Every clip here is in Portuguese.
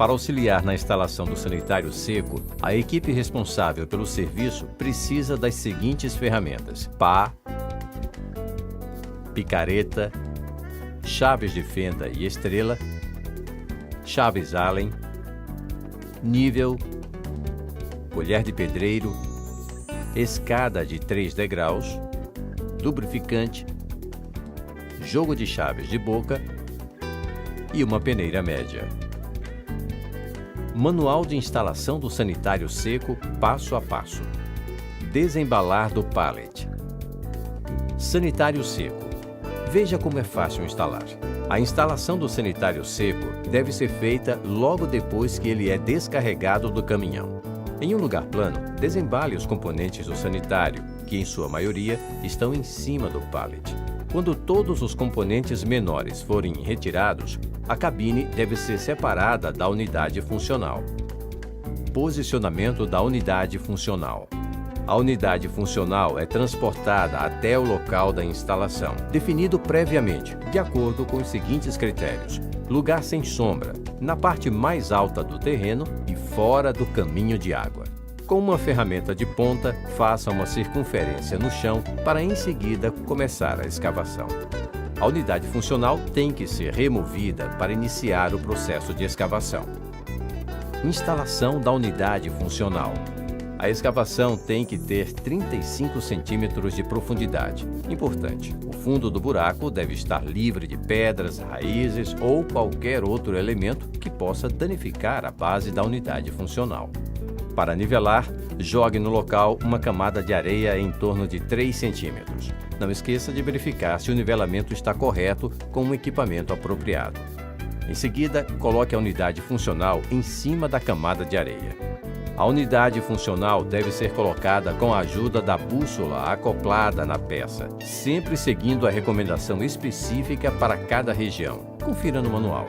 Para auxiliar na instalação do sanitário seco, a equipe responsável pelo serviço precisa das seguintes ferramentas: pá, picareta, chaves de fenda e estrela, chaves Allen, nível, colher de pedreiro, escada de 3 degraus, lubrificante, jogo de chaves de boca e uma peneira média. Manual de instalação do sanitário seco passo a passo. Desembalar do pallet. Sanitário seco. Veja como é fácil instalar. A instalação do sanitário seco deve ser feita logo depois que ele é descarregado do caminhão. Em um lugar plano, desembale os componentes do sanitário, que em sua maioria estão em cima do pallet. Quando todos os componentes menores forem retirados, a cabine deve ser separada da unidade funcional. Posicionamento da unidade funcional. A unidade funcional é transportada até o local da instalação, definido previamente, de acordo com os seguintes critérios: lugar sem sombra, na parte mais alta do terreno e fora do caminho de água. Com uma ferramenta de ponta, faça uma circunferência no chão para em seguida começar a escavação. A unidade funcional tem que ser removida para iniciar o processo de escavação. Instalação da unidade funcional. A escavação tem que ter 35 centímetros de profundidade. Importante, o fundo do buraco deve estar livre de pedras, raízes ou qualquer outro elemento que possa danificar a base da unidade funcional. Para nivelar, jogue no local uma camada de areia em torno de 3 centímetros. Não esqueça de verificar se o nivelamento está correto com um equipamento apropriado. Em seguida, coloque a unidade funcional em cima da camada de areia. A unidade funcional deve ser colocada com a ajuda da bússola acoplada na peça, sempre seguindo a recomendação específica para cada região. Confira no manual.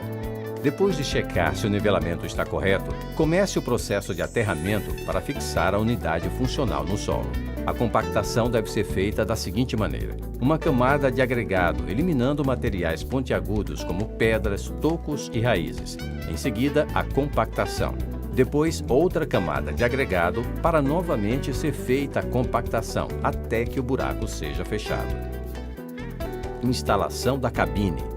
Depois de checar se o nivelamento está correto, comece o processo de aterramento para fixar a unidade funcional no solo. A compactação deve ser feita da seguinte maneira: uma camada de agregado, eliminando materiais pontiagudos como pedras, tocos e raízes. Em seguida, a compactação. Depois, outra camada de agregado para novamente ser feita a compactação, até que o buraco seja fechado. Instalação da cabine.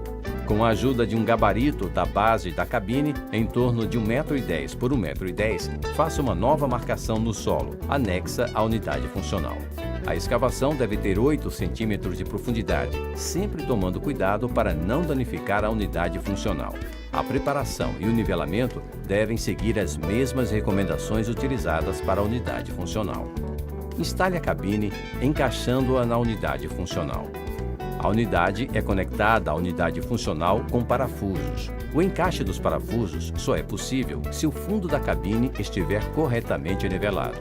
Com a ajuda de um gabarito da base da cabine, em torno de 1,10 m por 1,10 m, faça uma nova marcação no solo, anexa à unidade funcional. A escavação deve ter 8 centímetros de profundidade, sempre tomando cuidado para não danificar a unidade funcional. A preparação e o nivelamento devem seguir as mesmas recomendações utilizadas para a unidade funcional. Instale a cabine, encaixando-a na unidade funcional. A unidade é conectada à unidade funcional com parafusos. O encaixe dos parafusos só é possível se o fundo da cabine estiver corretamente nivelado.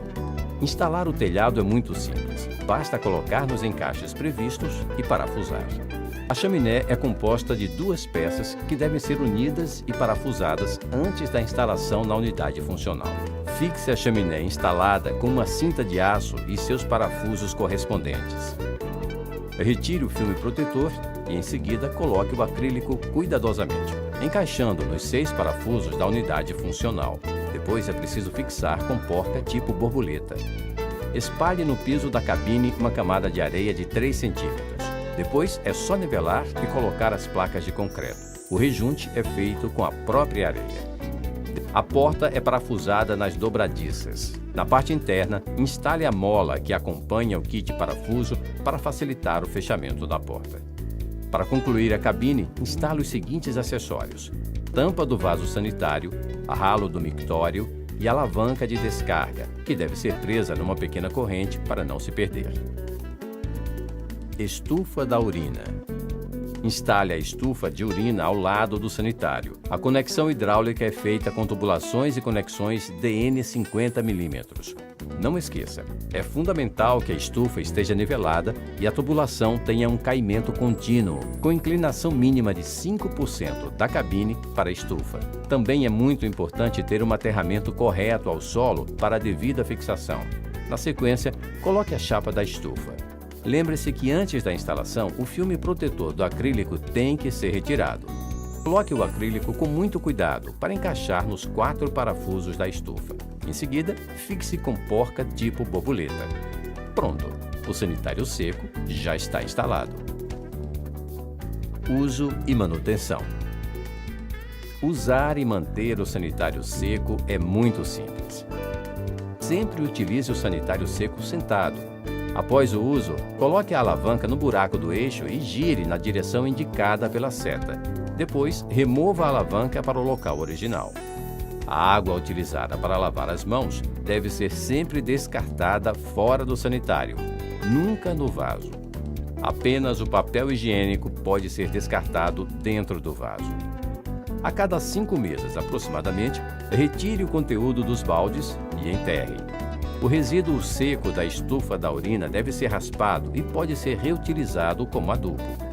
Instalar o telhado é muito simples. Basta colocar nos encaixes previstos e parafusar. A chaminé é composta de 2 peças que devem ser unidas e parafusadas antes da instalação na unidade funcional. Fixe a chaminé instalada com uma cinta de aço e seus parafusos correspondentes. Retire o filme protetor e, em seguida, coloque o acrílico cuidadosamente, encaixando nos 6 parafusos da unidade funcional. Depois é preciso fixar com porca tipo borboleta. Espalhe no piso da cabine uma camada de areia de 3 centímetros. Depois é só nivelar e colocar as placas de concreto. O rejunte é feito com a própria areia. A porta é parafusada nas dobradiças. Na parte interna, instale a mola que acompanha o kit parafuso para facilitar o fechamento da porta. Para concluir a cabine, instale os seguintes acessórios: tampa do vaso sanitário, ralo do mictório e alavanca de descarga, que deve ser presa numa pequena corrente para não se perder. Estufa da urina. Instale a estufa de urina ao lado do sanitário. A conexão hidráulica é feita com tubulações e conexões DN 50 mm. Não esqueça, é fundamental que a estufa esteja nivelada e a tubulação tenha um caimento contínuo, com inclinação mínima de 5% da cabine para a estufa. Também é muito importante ter um aterramento correto ao solo para a devida fixação. Na sequência, coloque a chapa da estufa. Lembre-se que antes da instalação, o filme protetor do acrílico tem que ser retirado. Coloque o acrílico com muito cuidado para encaixar nos 4 parafusos da estufa. Em seguida, fixe com porca tipo borboleta. Pronto, o sanitário seco já está instalado. Uso e manutenção. Usar e manter o sanitário seco é muito simples. Sempre utilize o sanitário seco sentado. Após o uso, coloque a alavanca no buraco do eixo e gire na direção indicada pela seta. Depois, remova a alavanca para o local original. A água utilizada para lavar as mãos deve ser sempre descartada fora do sanitário, nunca no vaso. Apenas o papel higiênico pode ser descartado dentro do vaso. A cada 5 meses, aproximadamente, retire o conteúdo dos baldes e enterre. O resíduo seco da estufa da urina deve ser raspado e pode ser reutilizado como adubo.